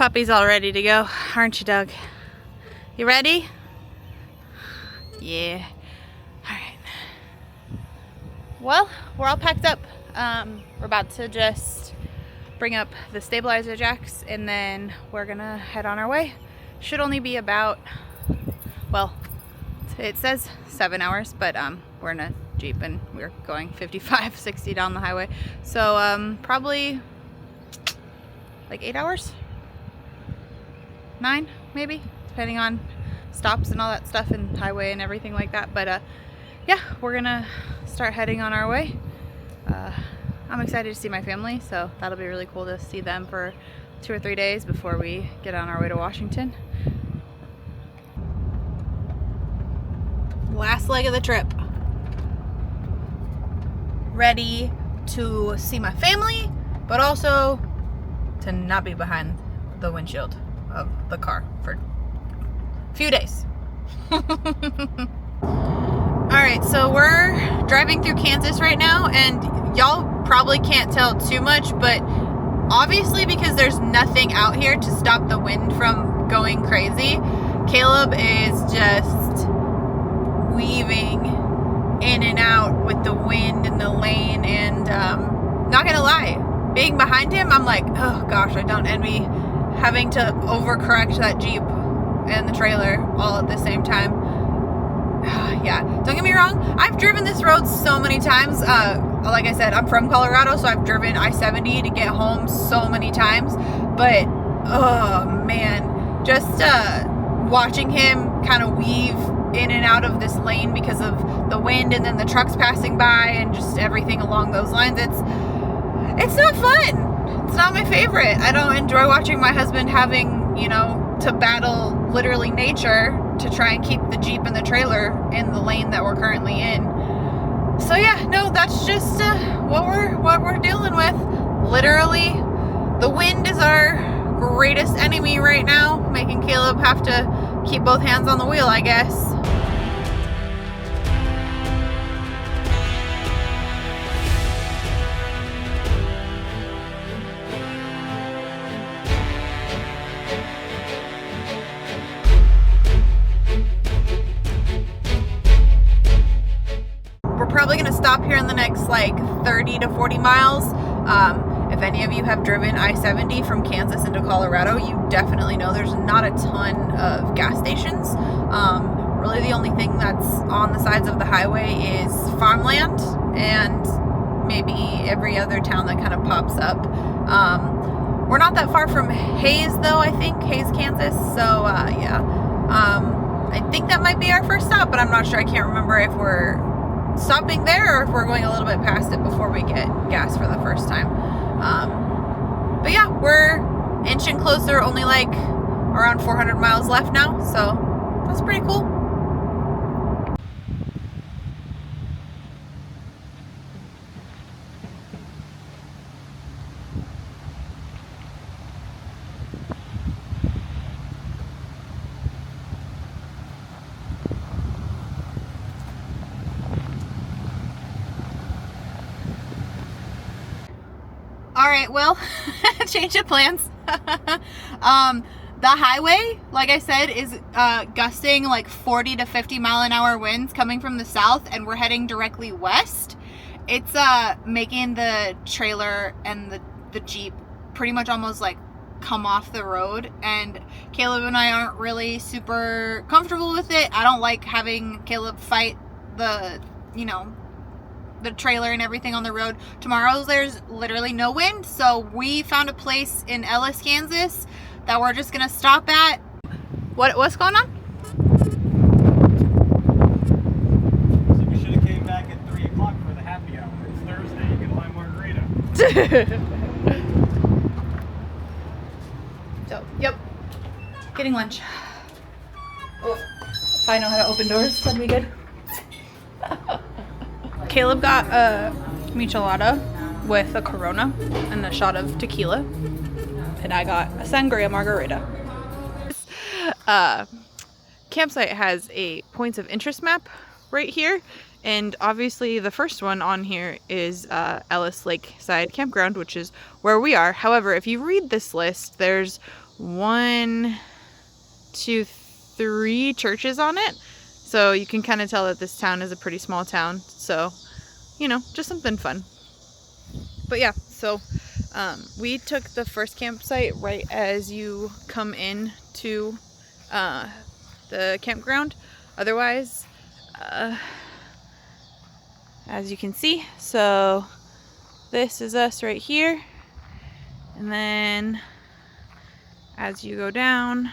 Puppy's all ready to go, aren't you, Doug? You ready? Yeah. All right. Well, we're all packed up. We're about to just bring up the stabilizer jacks and then we're gonna head on our way. Should only be about, well, it says 7 hours, but we're in a Jeep and we're going 55, 60 down the highway. So probably like 8 hours? 9 maybe, depending on stops and all that stuff and highway and everything like that. But yeah, we're gonna start heading on our way. I'm excited to see my family, so that'll be really cool to see them for 2 or 3 days before we get on our way to Washington. Last leg of the trip. Ready to see my family, but also to not be behind the windshield of the car for a few days. Alright, so we're driving through Kansas right now, and y'all probably can't tell too much, but obviously because there's nothing out here to stop the wind from going crazy, Caleb is just weaving in and out with the wind and the lane, and not gonna lie, being behind him, I'm like, oh gosh, I don't envy having to overcorrect that Jeep and the trailer all at the same time. Yeah, don't get me wrong, I've driven this road so many times. Like I said, I'm from Colorado, so I've driven I-70 to get home so many times, but oh man, just watching him kind of weave in and out of this lane because of the wind and then the trucks passing by and just everything along those lines, it's not fun. It's not my favorite. I don't enjoy watching my husband having, you know, to battle literally nature to try and keep the Jeep and the trailer in the lane that we're currently in. So yeah, no, that's just what we're dealing with. Literally, the wind is our greatest enemy right now, making Caleb have to keep both hands on the wheel, I guess. Probably gonna stop here in the next like 30 to 40 miles. If any of you have driven I-70 from Kansas into Colorado, you definitely know there's not a ton of gas stations. Really the only thing that's on the sides of the highway is farmland and maybe every other town that kind of pops up. We're not that far from Hays though, I think, Hays, Kansas, so yeah. I think that might be our first stop, but I'm not sure. I can't remember if we're stopping there or if we're going a little bit past it before we get gas for the first time. But yeah, we're inching closer, only like around 400 miles left now, so that's pretty cool. Alright, well, change of plans. The highway, like I said, is gusting like 40 to 50 mile an hour winds coming from the south, and we're heading directly west. It's making the trailer and the Jeep pretty much almost like come off the road, and Caleb and I aren't really super comfortable with it. I don't like having Caleb fight the, you know, the trailer and everything on the road. Tomorrow there's literally no wind, so we found a place in Ellis, Kansas that we're just gonna stop at. What's going on? So we should have came back at 3 o'clock for the happy hour. It's Thursday, you can buy margarita. So, yep, getting lunch. Oh, if I know how to open doors, that'd be good. Caleb got a michelada with a Corona and a shot of tequila, and I got a sangria margarita. Campsite has a points of interest map right here, and obviously the first one on here is Ellis Lakeside Campground, which is where we are. However, if you read this list, there's 1, 2, 3 churches on it. So you can kind of tell that this town is a pretty small town. So, you know, just something fun. But yeah, so we took the first campsite right as you come in to the campground. Otherwise, as you can see, so this is us right here, and then as you go down,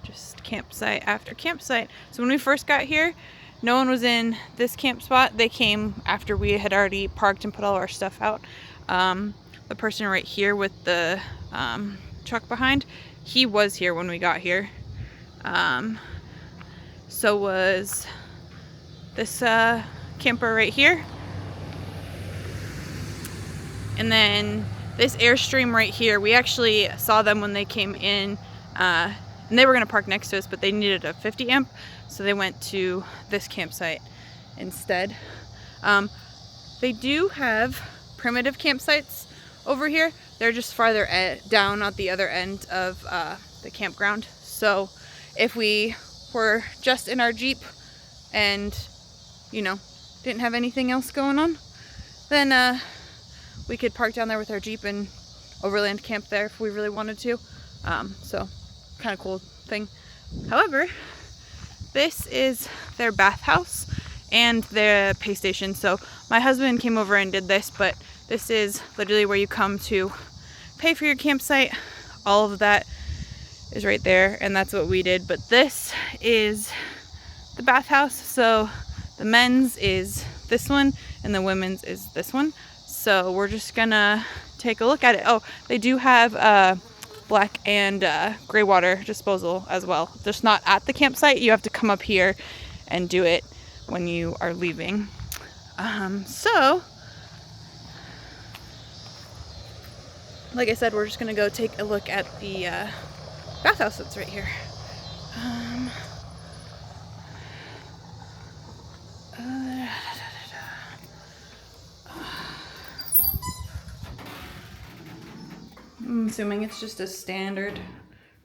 just campsite after campsite. So when we first got here, no one was in this camp spot. They came after we had already parked and put all our stuff out. The person right here with the truck behind, he was here when we got here. So was this camper right here. And then this Airstream right here, we actually saw them when they came in, and they were gonna park next to us, but they needed a 50 amp, so they went to this campsite instead. They do have primitive campsites over here. They're just farther down at the other end of the campground. So if we were just in our Jeep and, you know, didn't have anything else going on, then we could park down there with our Jeep and overland camp there if we really wanted to. So kind of cool thing. However, this is their bathhouse and their pay station. So my husband came over and did this, but this is literally where you come to pay for your campsite. All of that is right there, and that's what we did. But this is the bathhouse. So the men's is this one and the women's is this one. So we're just gonna take a look at it. Oh, they do have black and gray water disposal as well. Just not at the campsite. You have to come up here and do it when you are leaving. So like I said, we're just gonna go take a look at the bathhouse that's right here. I'm assuming it's just a standard,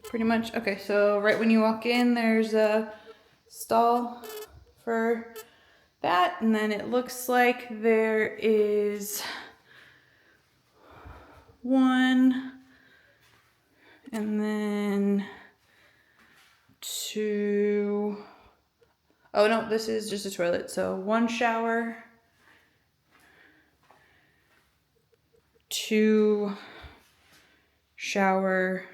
pretty much. Okay, so right when you walk in, there's a stall for that, and then it looks like there is one, and then two. Oh no, this is just a toilet. So 1 shower, 2 shower,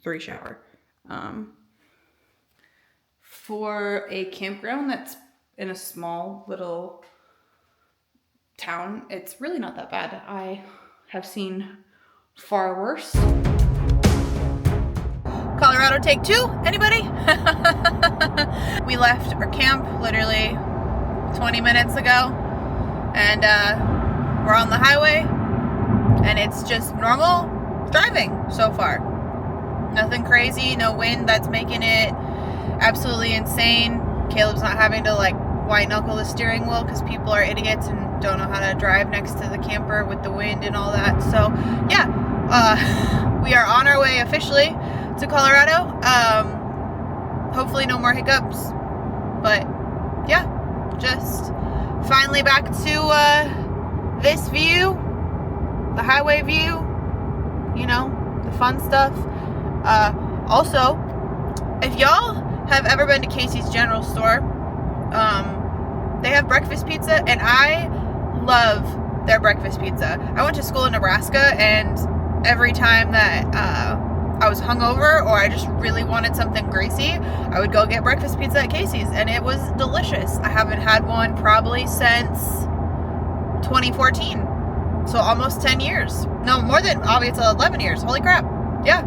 3 shower. For a campground that's in a small little town, it's really not that bad. I have seen far worse. Colorado take 2, anybody? We left our camp literally 20 minutes ago, and we're on the highway, and it's just normal driving so far. Nothing crazy, no wind that's making it absolutely insane. Caleb's not having to like white knuckle the steering wheel because people are idiots and don't know how to drive next to the camper with the wind and all that. So yeah, we are on our way officially to Colorado. Hopefully no more hiccups, but yeah, just finally back to this view, the highway view, you know, the fun stuff. Also, if y'all have ever been to Casey's General Store, they have breakfast pizza, and I love their breakfast pizza. I went to school in Nebraska, and every time that I was hungover or I just really wanted something greasy, I would go get breakfast pizza at Casey's, and it was delicious. I haven't had one probably since 2014, so almost 10 years. No, more than, obviously 11 years. Holy crap. Yeah.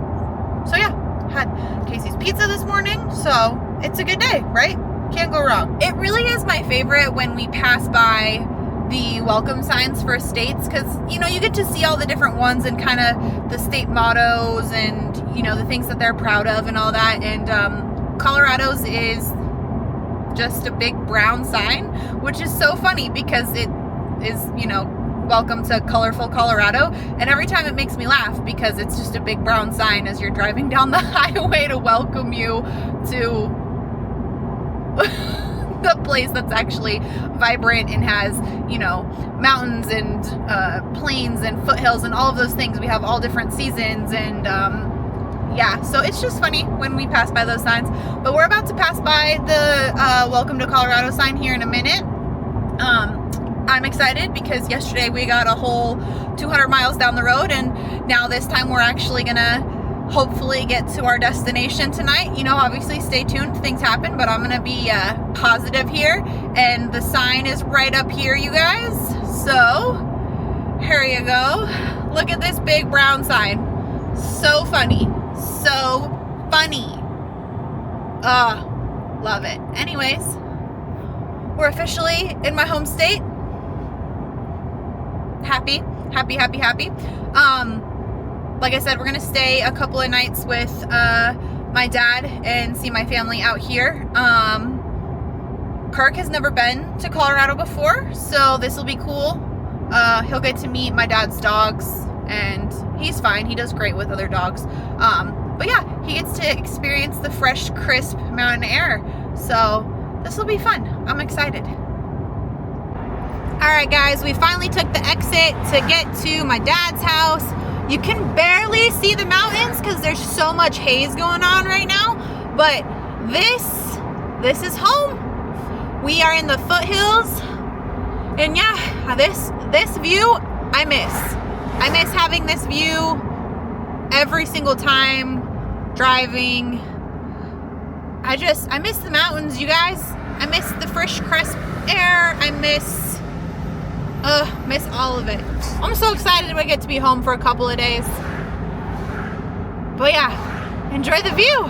So yeah, had Casey's pizza this morning, so it's a good day, right? Can't go wrong. It really is my favorite when we pass by the welcome signs for states, because, you know, you get to see all the different ones and kind of the state mottos and, you know, the things that they're proud of and all that. And Colorado's is just a big brown sign, which is so funny because it is, you know, welcome to colorful Colorado. And every time it makes me laugh because it's just a big brown sign as you're driving down the highway to welcome you to the place that's actually vibrant and has, you know, mountains and plains and foothills and all of those things. We have all different seasons, and yeah, so it's just funny when we pass by those signs. But we're about to pass by the welcome to Colorado sign here in a minute. I'm excited because yesterday we got a whole 200 miles down the road, and now this time we're actually gonna hopefully get to our destination tonight. You know, obviously stay tuned, things happen, but I'm gonna be positive here. And the sign is right up here, you guys. So here you go. Look at this big brown sign. So funny. So funny. Love it. Anyways, we're officially in my home state. Happy. Like I said, we're gonna stay a couple of nights with my dad and see my family out here. Kirk has never been to Colorado before, so this will be cool. He'll get to meet my dad's dogs, and he's fine. He does great with other dogs. But yeah, he gets to experience the fresh, crisp mountain air. So this will be fun. I'm excited. All right, guys, we finally took the exit to get to my dad's house. You can barely see the mountains because there's so much haze going on right now. But this is home. We are in the foothills. And yeah, this view I miss. I miss having this view every single time driving. I miss the mountains, you guys. I miss the fresh, crisp air. I miss all of it. I'm so excited we get to be home for a couple of days. But yeah, enjoy the view.